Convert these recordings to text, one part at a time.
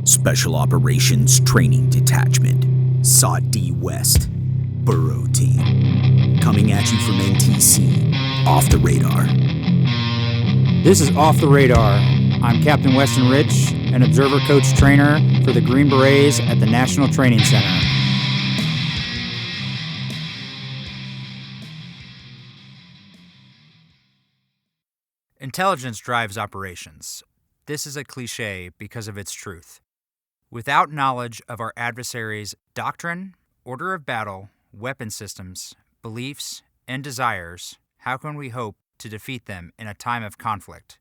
Special Operations Training Detachment, SOT-D West, Burrow Team. Coming at you from NTC, Off the Radar. This is Off the Radar. I'm Captain Weston Rich, an observer coach trainer for the Green Berets at the National Training Center. Intelligence drives operations. This is a cliche because of its truth. Without knowledge of our adversary's doctrine, order of battle, weapon systems, beliefs, and desires, how can we hope to defeat them in a time of conflict?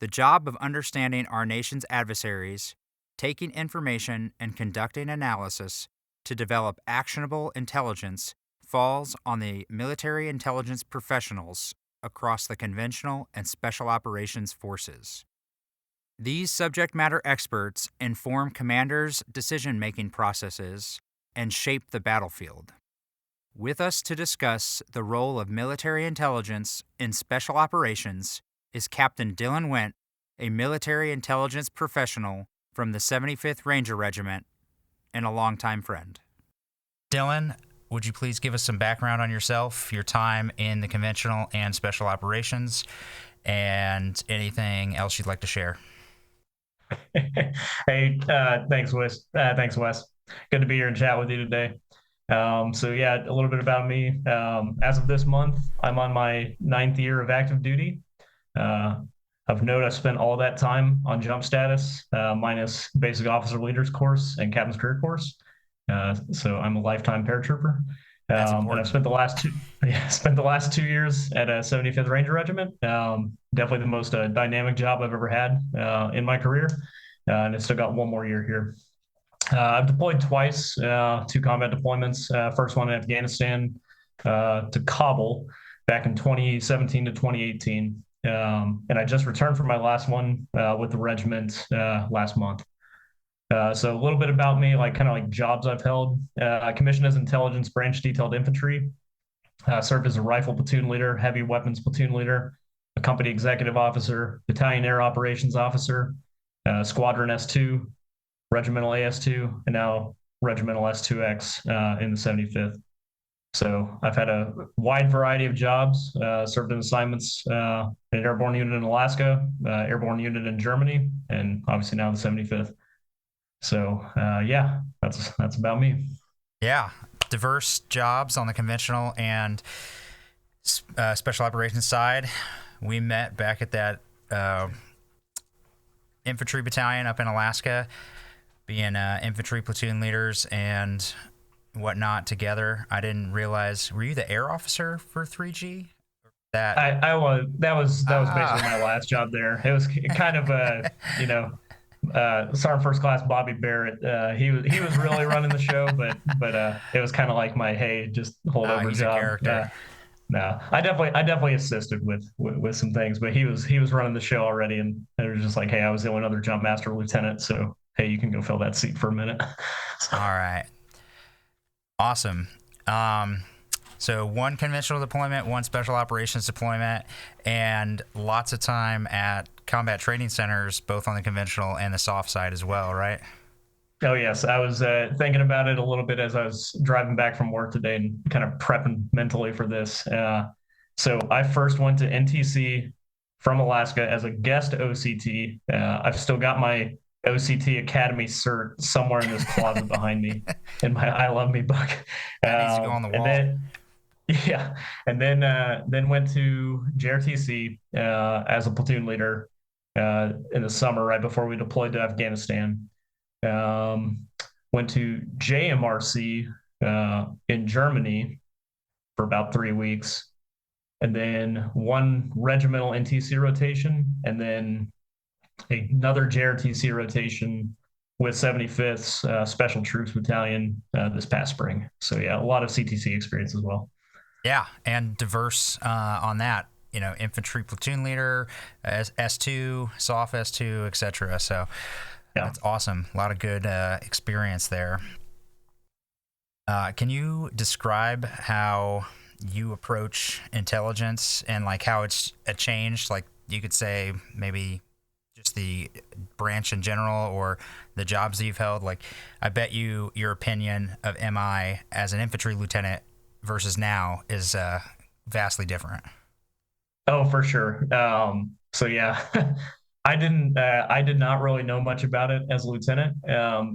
The job of understanding our nation's adversaries, taking information and conducting analysis to develop actionable intelligence falls on the military intelligence professionals across the conventional and special operations forces. These subject matter experts inform commanders' decision-making processes and shape the battlefield. With us to discuss the role of military intelligence in special operations is Captain Dylan Wendt, a military intelligence professional from the 75th Ranger Regiment and a longtime friend. Dylan, would you please give us some background on yourself, your time in the conventional and special operations, and anything else you'd like to share? Hey, thanks, Wes. Good to be here and chat with you today. A little bit about me. As of this month, I'm on my 9th year of active duty. Of note, I spent all that time on jump status, minus basic officer leaders course and captain's career course. So I'm a lifetime paratrooper. And I've spent the last 2 years at a 75th Ranger Regiment. Definitely the most dynamic job I've ever had in my career, and I still got one more year here. I've deployed twice, 2 combat deployments. First one in Afghanistan to Kabul back in 2017 to 2018, and I just returned from my last one with the regiment last month. So a little bit about me, kind of jobs I've held. I commissioned as intelligence branch detailed infantry, served as a rifle platoon leader, heavy weapons platoon leader, a company executive officer, battalion air operations officer, squadron S2, regimental AS2, and now regimental S2X in the 75th. So I've had a wide variety of jobs, served in assignments an airborne unit in Alaska, airborne unit in Germany, and obviously now the 75th. So, that's about me. Yeah, diverse jobs on the conventional and special operations side. We met back at that infantry battalion up in Alaska, being infantry platoon leaders and whatnot together. I didn't realize, were you the air officer for 3G? I was. That was basically my last job there. It was kind of a, Sergeant First Class Bobby Barrett. He was really running the show, but it was kind of like my just hold over he's job. A character. No, I definitely assisted with some things, but he was running the show already, and it was just like, hey, I was the only other jump master lieutenant, so hey, you can go fill that seat for a minute. All right, awesome. So 1 conventional deployment, 1 special operations deployment, and lots of time at combat training centers, both on the conventional and the soft side as well, right? Oh, yes. I was thinking about it a little bit as I was driving back from work today and kind of prepping mentally for this. So I first went to NTC from Alaska as a guest OCT. I've still got my OCT Academy cert somewhere in this closet behind me in my I Love Me book. That needs to go on the wall. And then went to JRTC as a platoon leader in the summer right before we deployed to Afghanistan. Went to JMRC in Germany for about 3 weeks, and then 1 regimental NTC rotation, and then another JRTC rotation with 75th Special Troops Battalion this past spring. So yeah, a lot of CTC experience as well. Yeah, and diverse on that. Infantry platoon leader, S2, SOF S2, etc. So yeah, that's awesome. A lot of good experience there. Can you describe how you approach intelligence and how it's changed? You could say maybe just just the branch in general or the jobs that you've held? Like, I bet your opinion of MI as an infantry lieutenant versus now is vastly different. Oh, for sure. So yeah, I did not really know much about it as a lieutenant.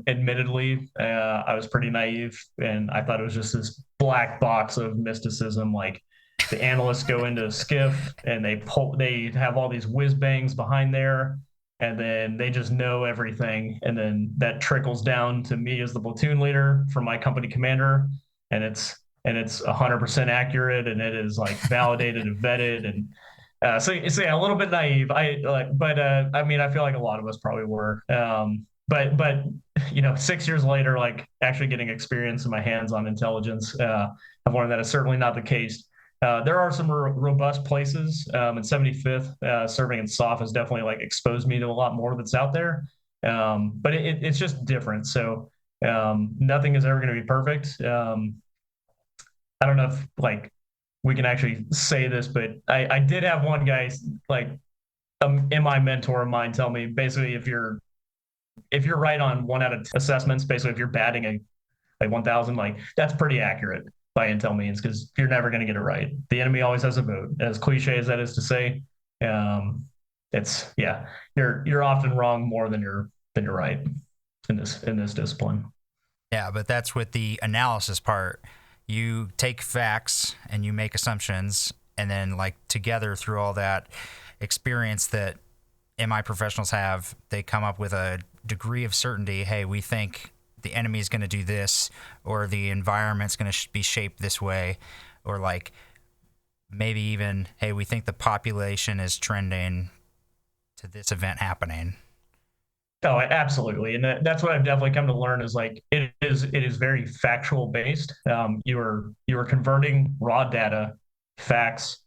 Admittedly, I was pretty naive, and I thought it was just this black box of mysticism. Like the analysts go into a skiff and they have all these whiz bangs behind there, and then they just know everything, and then that trickles down to me as the platoon leader from my company commander, and it's 100% accurate, and it is like validated and vetted, and so yeah, a little bit naive. I mean, I feel like a lot of us probably were. But 6 years later, like actually getting experience in my hands on intelligence, I've learned that is certainly not the case. There are some robust places. In 75th, serving in SOF has definitely like exposed me to a lot more that's out there. But it's just different. So nothing is ever going to be perfect. I don't know if like we can actually say this, but I did have one guy like MI mentor of mine tell me basically if you're right on 1 out of 10 assessments, basically if you're batting a like 1,000, like that's pretty accurate by intel means, because you're never going to get it right. The enemy always has a vote. As cliche as that is to say, you're often wrong more than you're right in this discipline. Yeah, but that's with the analysis part. You take facts and you make assumptions, and then like together through all that experience that MI professionals have, they come up with a degree of certainty. Hey, we think the enemy is going to do this, or the environment's going to be shaped this way, or like maybe even, hey, we think the population is trending to this event happening. Oh, absolutely. And that's what I've definitely come to learn is like it is very factual based. You are converting raw data, facts,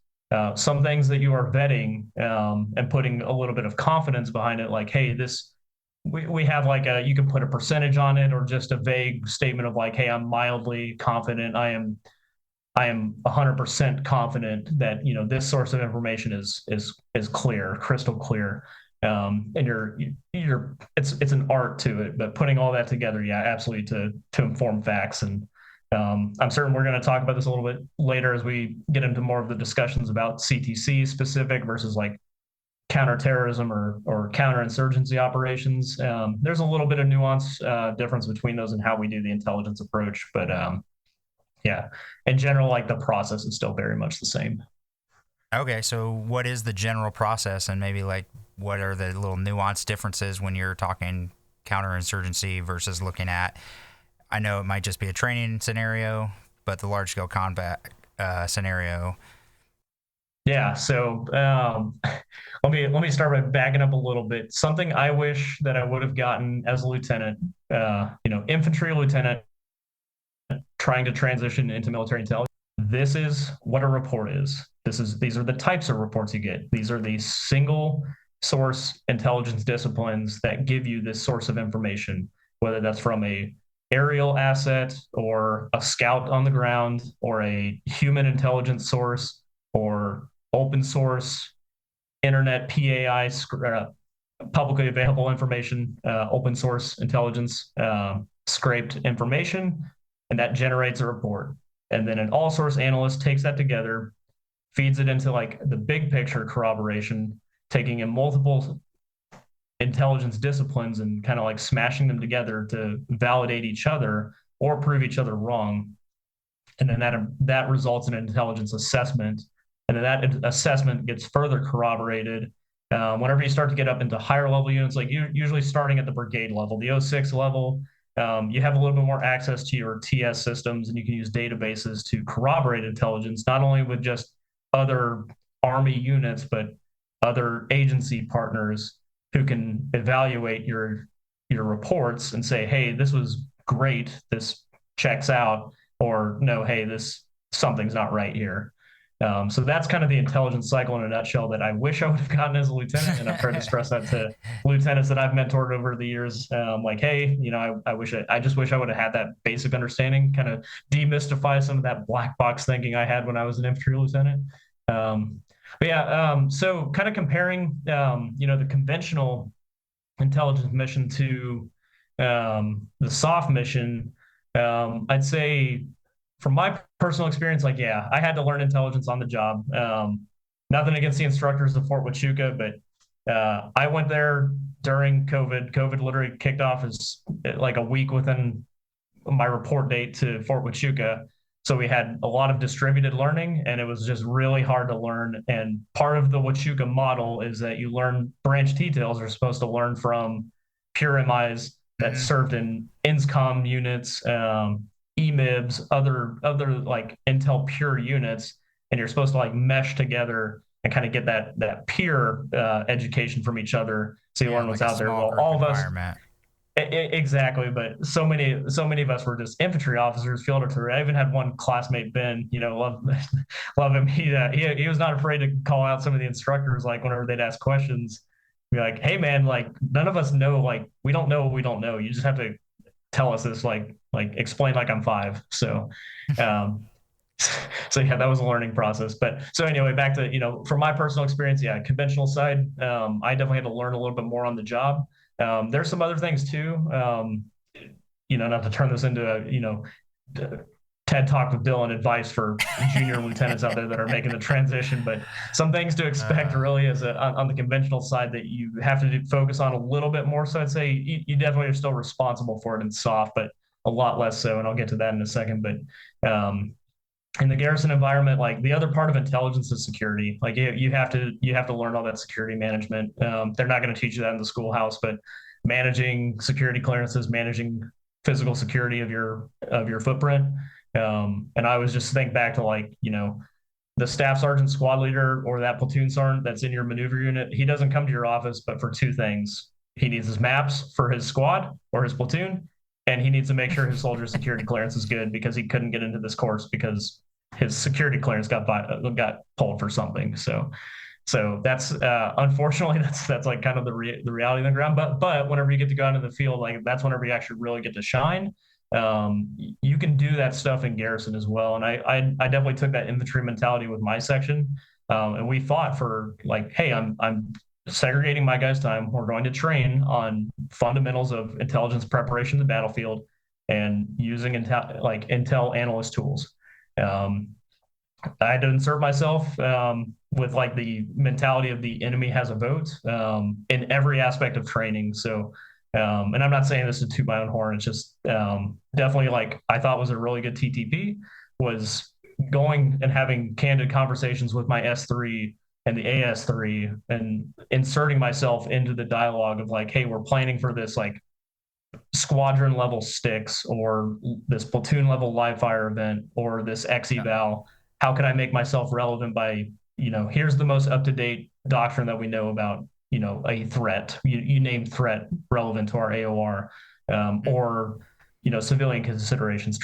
some things that you are vetting, and putting a little bit of confidence behind it. Like, hey, we have like you can put a percentage on it, or just a vague statement of like, hey, I'm mildly confident. I am 100% confident that this source of information is clear, crystal clear. And it's an art to it, but putting all that together, yeah, absolutely to inform facts. And I'm certain we're going to talk about this a little bit later as we get into more of the discussions about CTC specific versus like counterterrorism or counterinsurgency operations. There's a little bit of nuance difference between those and how we do the intelligence approach, but yeah, in general, like the process is still very much the same. Okay, so what is the general process, and maybe like what are the little nuanced differences when you're talking counterinsurgency versus looking at, I know it might just be a training scenario, but the large scale combat scenario? Yeah, so let me start by backing up a little bit. Something I wish that I would have gotten as a lieutenant, infantry lieutenant trying to transition into military intelligence. This is what a report is. These are the types of reports you get. These are the single source intelligence disciplines that give you this source of information, whether that's from a aerial asset or a scout on the ground or a human intelligence source or open source internet PAI, publicly available information, open source intelligence, scraped information, and that generates a report. And then an all source analyst takes that together, feeds it into like the big picture corroboration, taking in multiple intelligence disciplines and kind of like smashing them together to validate each other or prove each other wrong. And then that results in an intelligence assessment. And then that assessment gets further corroborated. Whenever you start to get up into higher level units, like usually starting at the brigade level, the 06 level, you have a little bit more access to your TS systems, and you can use databases to corroborate intelligence, not only with just other Army units, but other agency partners who can evaluate your reports and say, hey, this was great, this checks out, or no, hey, something's not right here. So that's kind of the intelligence cycle in a nutshell that I wish I would have gotten as a lieutenant. And I've tried to stress that to lieutenants that I've mentored over the years. Like, hey, I just wish I would have had that basic understanding, kind of demystify some of that black box thinking I had when I was an infantry lieutenant. But yeah, so kind of comparing, the conventional intelligence mission to the soft mission, I'd say from my personal experience, like, yeah, I had to learn intelligence on the job. Nothing against the instructors of Fort Huachuca, but I went there during COVID. COVID literally kicked off as like a week within my report date to Fort Huachuca. So we had a lot of distributed learning, and it was just really hard to learn. And part of the Huachuca model is that you learn branch details are supposed to learn from pure MIs that served in INSCOM units, EMIBs, other like Intel pure units, and you're supposed to like mesh together and kind of get that peer education from each other. So you learn what's out there. Well, all of us. Exactly, but so many of us were just infantry officers, field artillery. I even had one classmate, Ben. Love him. He was not afraid to call out some of the instructors, like whenever they'd ask questions, be like, "Hey, man, like none of us know. Like we don't know what we don't know. You just have to tell us this. Like explain like I'm 5." So, so yeah, that was a learning process. But so anyway, back to from my personal experience, yeah, conventional side, I definitely had to learn a little bit more on the job. There's some other things too. Not to turn this into a TED Talk with Dylan advice for junior lieutenants out there that are making the transition, but some things to expect really on the conventional side that you have to focus on a little bit more. So I'd say you definitely are still responsible for it in soft, but a lot less so. And I'll get to that in a second. But in the garrison environment, like the other part of intelligence is security. Like you have to learn all that security management. They're not going to teach you that in the schoolhouse, but managing security clearances, managing physical security of your footprint. And I was just think back to the staff sergeant, squad leader, or that platoon sergeant that's in your maneuver unit. He doesn't come to your office, but for 2 things. He needs his maps for his squad or his platoon, and he needs to make sure his soldier security clearance is good because he couldn't get into this course because his security clearance got pulled for something. So that's unfortunately that's like kind of the reality on the ground. But whenever you get to go out in the field, like that's whenever you actually really get to shine. You can do that stuff in garrison as well. And I definitely took that infantry mentality with my section, and we fought for like, hey, I'm segregating my guys' time. We're going to train on fundamentals of intelligence preparation in the battlefield and using intel analyst tools. I had to insert myself with like the mentality of the enemy has a vote in every aspect of training. So, and I'm not saying this to toot my own horn. It's just definitely like I thought was a really good TTP was going and having candid conversations with my S3 and the AS3 and inserting myself into the dialogue of like, hey, we're planning for this like squadron level sticks or this platoon level live fire event or this X eval. How can I make myself relevant by, here's the most up-to-date doctrine that we know about, a threat, you name threat relevant to our AOR, or, civilian considerations,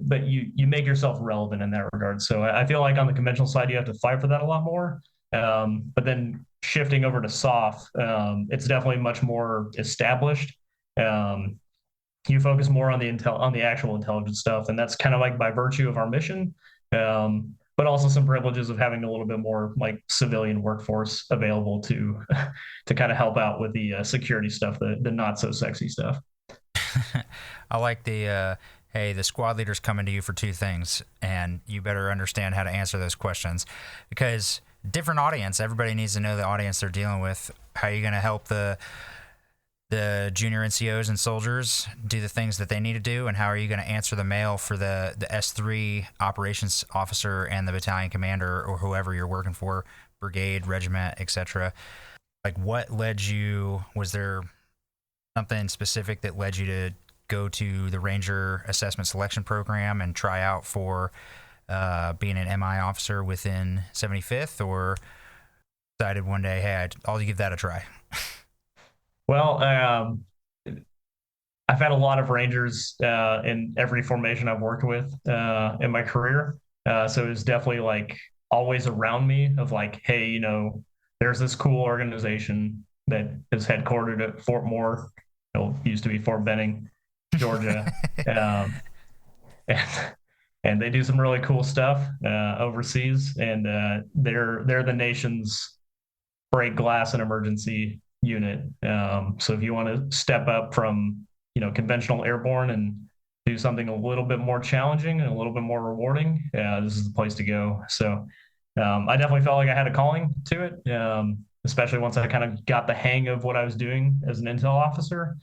but you make yourself relevant in that regard. So I feel like on the conventional side, you have to fight for that a lot more. But then shifting over to soft, it's definitely much more established. You focus more on the actual intelligence stuff, and that's kind of like by virtue of our mission, but also some privileges of having a little bit more like civilian workforce available to kind of help out with the security stuff, the not so sexy stuff. I like the hey, the squad leader's coming to you for 2 things, and you better understand how to answer those questions because different audience. Everybody needs to know the audience they're dealing with. How are you going to help the junior NCOs and soldiers do the things that they need to do, and how are you going to answer the mail for the S3 operations officer and the battalion commander or whoever you're working for, brigade, regiment, etc. Like what led you, was there something specific that led you to go to the Ranger Assessment Selection Program and try out for being an MI officer within 75th, or decided one day, hey, I'll give that a try? Well, I've had a lot of Rangers in every formation I've worked with in my career. So it was definitely like always around me of like, hey, there's this cool organization that is headquartered at Fort Moore. It used to be Fort Benning, Georgia. and they do some really cool stuff overseas. And they're the nation's break glass and emergency unit. So if you want to step up from conventional airborne and do something a little bit more challenging and a little bit more rewarding, this is the place to go. So I definitely felt like I had a calling to it, especially once I kind of got the hang of what I was doing as an intel officer.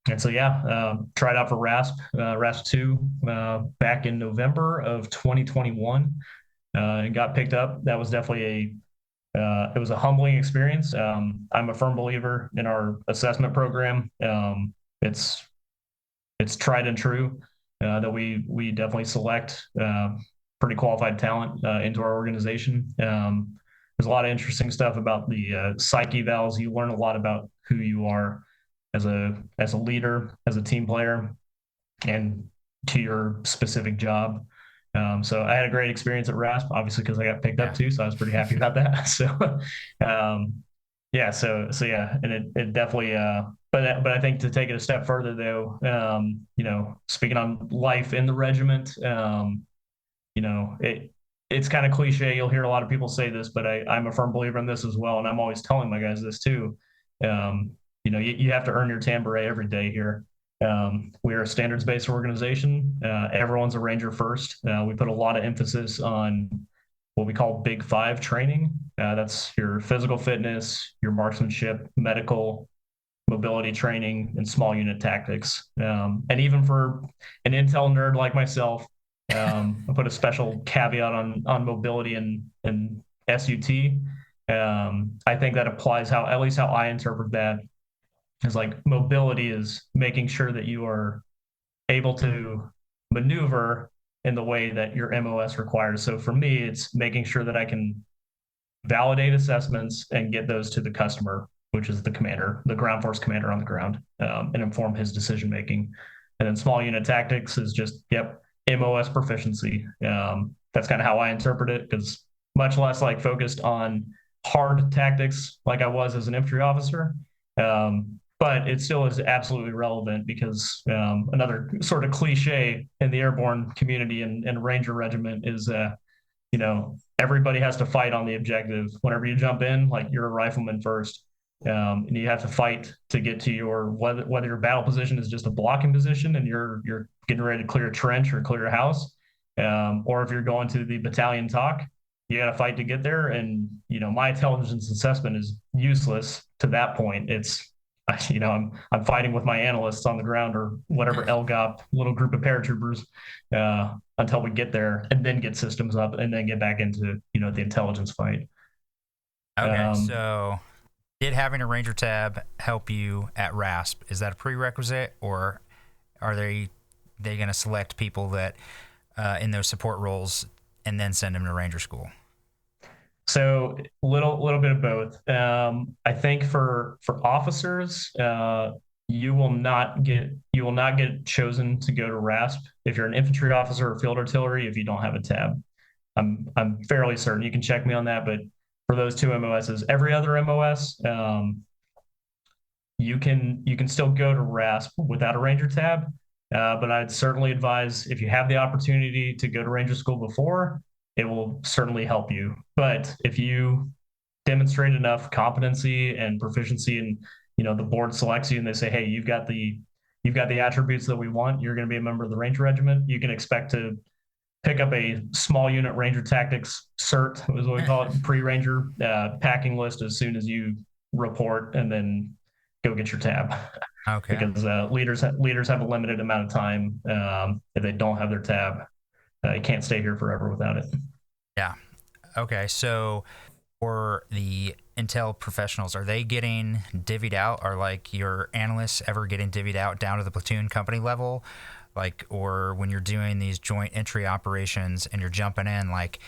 And so, tried out for RASP 2 back in November of 2021 and got picked up. That was definitely it was a humbling experience. I'm a firm believer in our assessment program. It's tried and true that we definitely select pretty qualified talent into our organization. There's a lot of interesting stuff about the psych evals. You learn a lot about who you are as a leader, as a team player, and to your specific job. So I had a great experience at RASP, obviously, because I got picked up too. So I was pretty happy about that. So, and it definitely, but I think to take it a step further though, speaking on life in the regiment, it's kind of cliche. You'll hear a lot of people say this, but I'm a firm believer in this as well. And I'm always telling my guys this too. You have to earn your tambouret every day here. We are a standards-based organization. Everyone's a Ranger first. We put a lot of emphasis on what we call Big Five training. That's your physical fitness, your marksmanship, medical, mobility training, and small unit tactics. And even for an intel nerd like myself, I put a special caveat on mobility and SUT. I think that applies at least how I interpret that. Is like mobility is making sure that you are able to maneuver in the way that your MOS requires. So for me, it's making sure that I can validate assessments and get those to the customer, which is the commander, the ground force commander on the ground, and inform his decision making. And then small unit tactics is just, MOS proficiency. That's kind of how I interpret it, because much less like focused on hard tactics like I was as an infantry officer. But it still is absolutely relevant because another sort of cliche in the airborne community and Ranger Regiment is, everybody has to fight on the objective. Whenever you jump in, like you're a rifleman first, and you have to fight to get to whether your battle position is just a blocking position and you're getting ready to clear a trench or clear a house, or if you're going to the battalion talk, you got to fight to get there. And my intelligence assessment is useless to that point. It's I'm fighting with my analysts on the ground or whatever LGOP little group of paratroopers until we get there, and then get systems up and then get back into the intelligence fight. Okay, so did having a Ranger tab help you at RASP? Is that a prerequisite, or are they going to select people that in those support roles and then send them to Ranger school? So little bit of both. I think for officers, you will not get chosen to go to RASP if you're an infantry officer or field artillery if you don't have a tab. I'm fairly certain. You can check me on that, but for those two MOSs, every other MOS, you can still go to RASP without a Ranger tab. But I'd certainly advise, if you have the opportunity to go to Ranger school before, it will certainly help you. But if you demonstrate enough competency and proficiency, and the board selects you and they say, hey, you've got the attributes that we want, you're going to be a member of the Ranger Regiment, you can expect to pick up a small unit Ranger tactics cert, is what we call it, pre-Ranger packing list as soon as you report, and then go get your tab. Okay. Because leaders have a limited amount of time. If they don't have their tab, you can't stay here forever without it. Yeah. Okay. So for the intel professionals, are they getting divvied out? Are like your analysts ever getting divvied out down to the platoon company level? Like, or when you're doing these joint entry operations and you're jumping in, like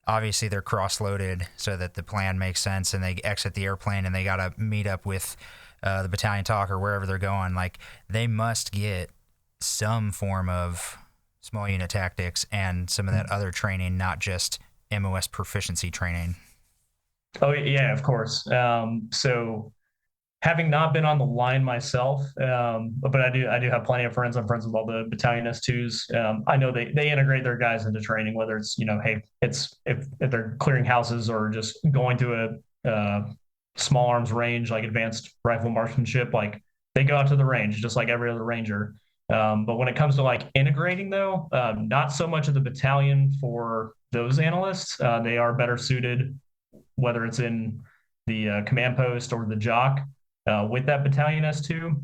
obviously they're cross-loaded so that the plan makes sense, and they exit the airplane and they got to meet up with the battalion talk or wherever they're going. Like they must get some form of small unit tactics and some of that other training, not just MOS proficiency training. Oh yeah, of course. So having not been on the line myself, but I do have plenty of friends. I'm friends with all the battalion S2s. I know they integrate their guys into training, whether it's, hey, it's if they're clearing houses or just going to a small arms range like advanced rifle marksmanship, like they go out to the range just like every other ranger. But when it comes to like integrating though, not so much of the battalion for those analysts. They are better suited, whether it's in the command post or the jock with that battalion S2.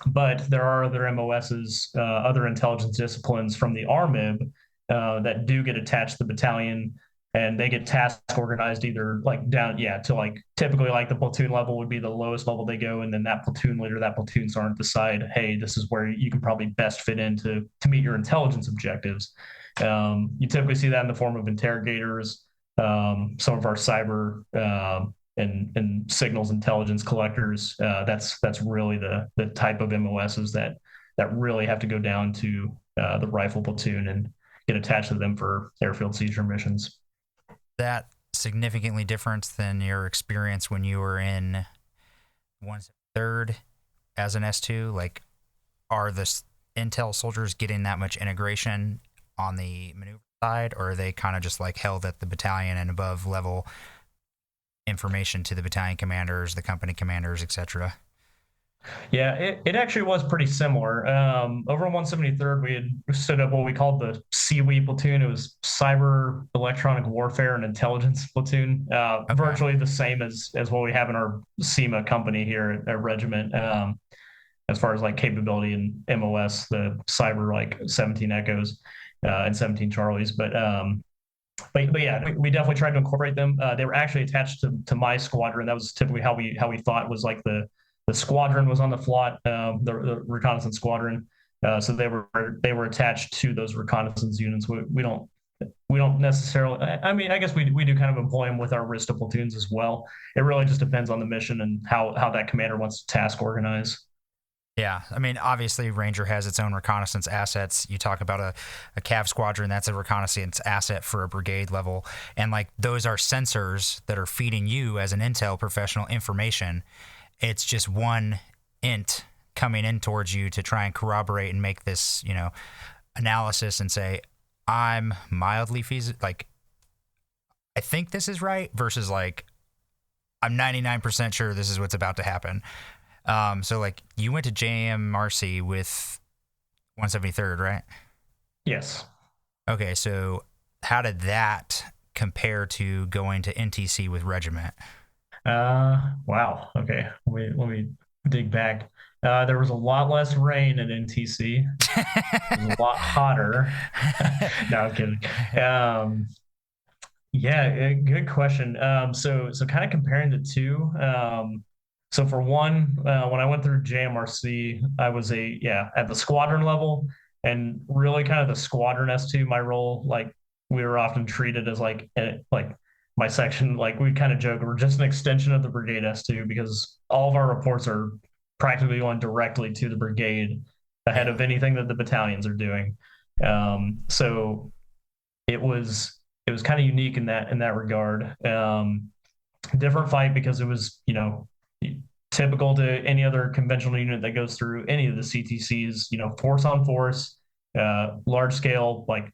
But there are other MOSs, other intelligence disciplines from the RMIB that do get attached to the battalion, and they get task organized either like down, to like typically like the platoon level would be the lowest level they go, and then that platoon leader, that platoon sergeant decide, hey, this is where you can probably best fit in to meet your intelligence objectives. You typically see that in the form of interrogators, some of our cyber and signals intelligence collectors. That's really the type of MOSs that really have to go down to the rifle platoon and get attached to them for airfield seizure missions. That significantly different than your experience when you were in 173rd as an S2? Like, are the intel soldiers getting that much integration on the maneuver side, or are they kind of just like held at the battalion and above level information to the battalion commanders, the company commanders, etc.? Yeah, it actually was pretty similar. Over on 173rd, we had stood up what we called the CWE platoon. It was Cyber Electronic Warfare and Intelligence Platoon, okay. Virtually the same as what we have in our SEMA company here at Regiment, as far as like capability and MOS, the cyber like 17 Echoes and 17 Charlies. But yeah, we definitely tried to incorporate them. They were actually attached to my squadron. That was typically how we thought was like the squadron was on the FLOT, the reconnaissance squadron. So they were attached to those reconnaissance units. We don't necessarily. I mean, I guess we do kind of employ them with our RISTA platoons as well. It really just depends on the mission and how that commander wants to task organize. Yeah, I mean, obviously, Ranger has its own reconnaissance assets. You talk about a CAV squadron, that's a reconnaissance asset for a brigade level. And, like, those are sensors that are feeding you as an intel professional information. It's just one int coming in towards you to try and corroborate and make this, analysis and say, I'm mildly feasible. Like, I think this is right versus, like, I'm 99% sure this is what's about to happen. So like you went to JMRC with 173rd, right? Yes. Okay. So how did that compare to going to NTC with Regiment? Wow. Okay. Let me dig back. There was a lot less rain at NTC. It was a lot hotter. No, I'm kidding. Yeah, good question. So kind of comparing the two, so for one, when I went through JMRC, I was at the squadron level, and really kind of the squadron S2, my role, like we were often treated as like my section, like we kind of joke, we're just an extension of the brigade S2 because all of our reports are practically going directly to the brigade ahead of anything that the battalions are doing. So it was kind of unique in that regard. Different fight because it was, typical to any other conventional unit that goes through any of the CTCs, force on force, large scale, like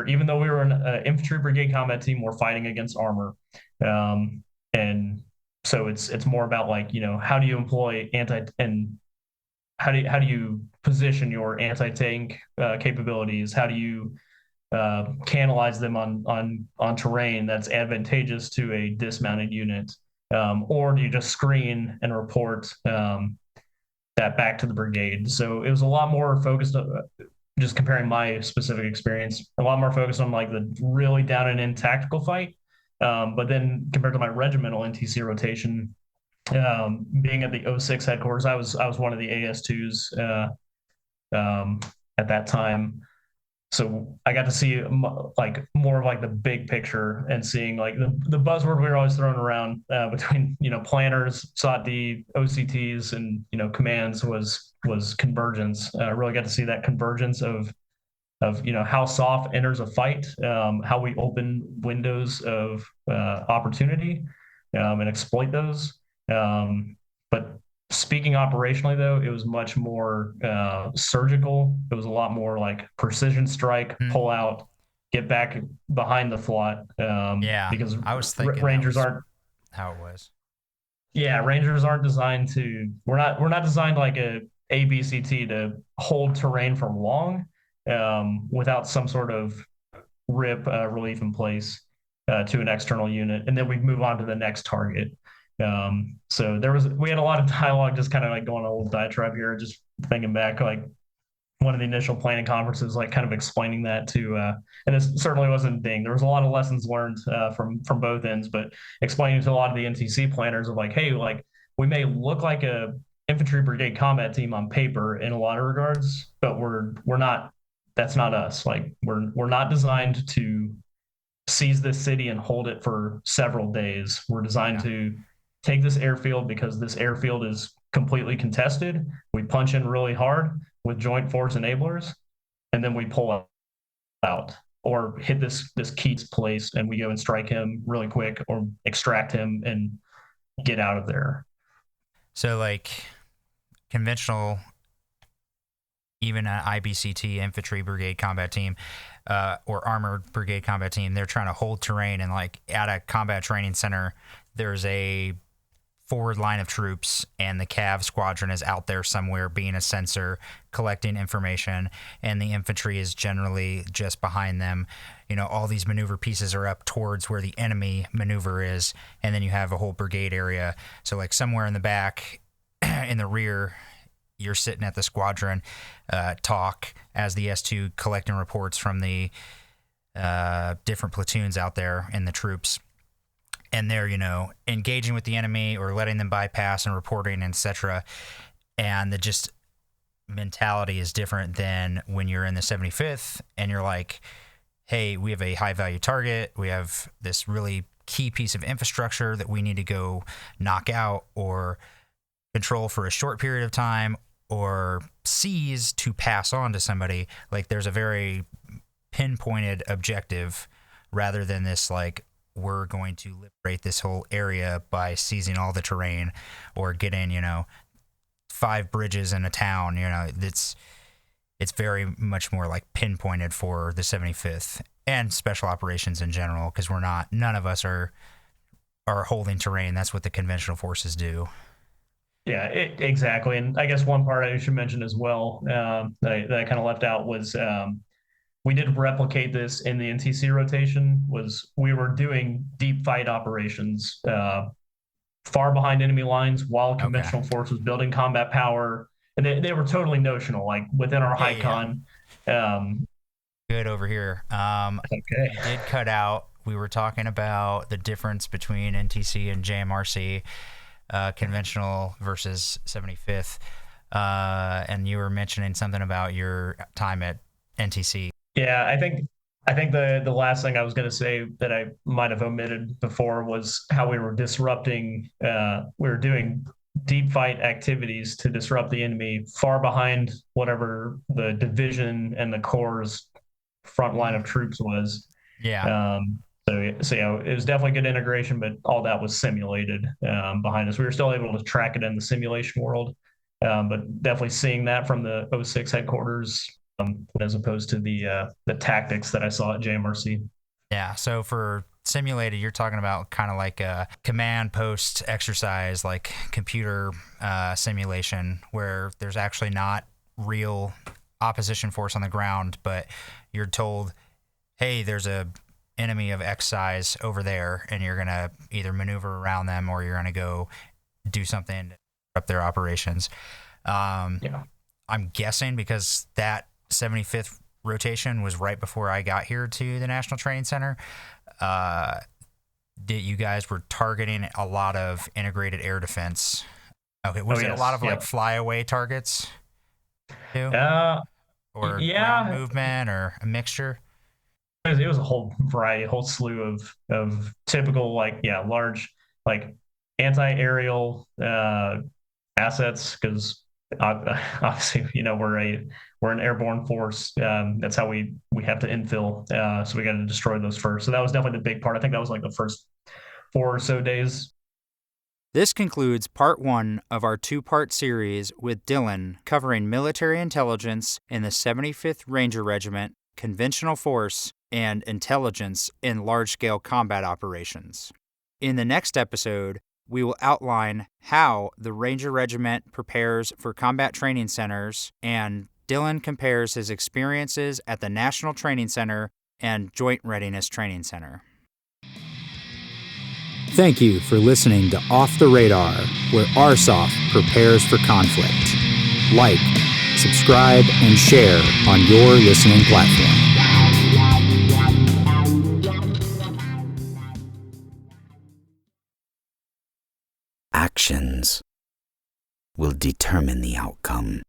even though we were an infantry brigade combat team, we're fighting against armor. And so it's more about like, how do you employ and how do you position your anti-tank capabilities? How do you canalize them on terrain that's advantageous to a dismounted unit? Or do you just screen and report that back to the brigade? So it was a lot more focused on, just comparing my specific experience, a lot more focused on like the really down and in tactical fight. But then compared to my regimental NTC rotation, being at the 06 headquarters, I was one of the AS2s at that time. So I got to see like more of like the big picture and seeing like the buzzword we were always throwing around between planners, SOT-D, OCTs, and commands was convergence. I really got to see that convergence of how SOF enters a fight, how we open windows of opportunity and exploit those. But Speaking operationally, though, it was much more surgical. It was a lot more like precision strike, pull out, get back behind the flot. Yeah, Because I was thinking that Rangers was aren't. how it was. Yeah, Rangers aren't designed to. We're not designed like a ABCT to hold terrain for long without some sort of rip relief in place to an external unit, and then we move on to the next target. So we had a lot of dialogue, just kind of like going on a little diatribe here, just thinking back, like one of the initial planning conferences, like kind of explaining that to, and this certainly wasn't Ding. There was a lot of lessons learned from both ends, but explaining to a lot of the NTC planners of like, hey, like we may look like a infantry brigade combat team on paper in a lot of regards, but we're not. That's not us. Like we're not designed to seize this city and hold it for several days. We're designed to take this airfield because this airfield is completely contested. We punch in really hard with joint force enablers, and then we pull out or hit this Keats place and we go and strike him really quick or extract him and get out of there. So like conventional, even an IBCT infantry brigade combat team or armored brigade combat team, they're trying to hold terrain, and like at a combat training center, there's a forward line of troops and the Cav squadron is out there somewhere being a sensor collecting information, and the infantry is generally just behind them. You know, all these maneuver pieces are up towards where the enemy maneuver is, and then you have a whole brigade area. So like somewhere in the back in the rear, you're sitting at the squadron talk as the S2 collecting reports from the different platoons out there and the troops. And they're, you know, engaging with the enemy or letting them bypass and reporting, etc. And the just mentality is different than when you're in the 75th and you're like, hey, we have a high value target. We have this really key piece of infrastructure that we need to go knock out or control for a short period of time or seize to pass on to somebody. Like there's a very pinpointed objective rather than this like, we're going to liberate this whole area by seizing all the terrain or getting, you know, 5 bridges in a town. You know, it's very much more like pinpointed for the 75th and special operations in general, because none of us are holding terrain. That's what the conventional forces do. Yeah, exactly. And I guess one part I should mention as well that I kind of left out was we did replicate this in the NTC rotation. Was we were doing deep fight operations far behind enemy lines while conventional force was building combat power, and they were totally notional, like within our high con. Good over here. Okay. You did cut out. We were talking about the difference between NTC and JMRC, conventional versus 75th, and you were mentioning something about your time at NTC. Yeah, I think the last thing I was going to say that I might have omitted before was how we were disrupting. We were doing deep fight activities to disrupt the enemy far behind whatever the division and the corps' front line of troops was. Yeah. So yeah, it was definitely good integration, but all that was simulated behind us. We were still able to track it in the simulation world, but definitely seeing that from the 06 headquarters. As opposed to the tactics that I saw at JMRC. Yeah, so for simulated, you're talking about kind of like a command post exercise, like computer simulation, where there's actually not real opposition force on the ground, but you're told, hey, there's a enemy of X size over there, and you're going to either maneuver around them or you're going to go do something to disrupt their operations. I'm guessing because that 75th rotation was right before I got here to the National Training Center, that you guys were targeting a lot of integrated air defense. Okay, was it a lot of like flyaway targets too? Or ground movement or a mixture? It was a whole variety, a whole slew of typical large anti-aerial assets, because obviously, we're an airborne force. That's how we have to infill. So we got to destroy those first. So that was definitely the big part. I think that was like the first 4 or so days. This concludes part 1 of our 2-part series with Dylan covering military intelligence in the 75th Ranger Regiment, conventional force, and intelligence in large-scale combat operations. In the next episode, we will outline how the Ranger Regiment prepares for combat training centers, and Dylan compares his experiences at the National Training Center and Joint Readiness Training Center. Thank you for listening to Off the Radar, where RSOF prepares for conflict. Like, subscribe, and share on your listening platform. Actions will determine the outcome.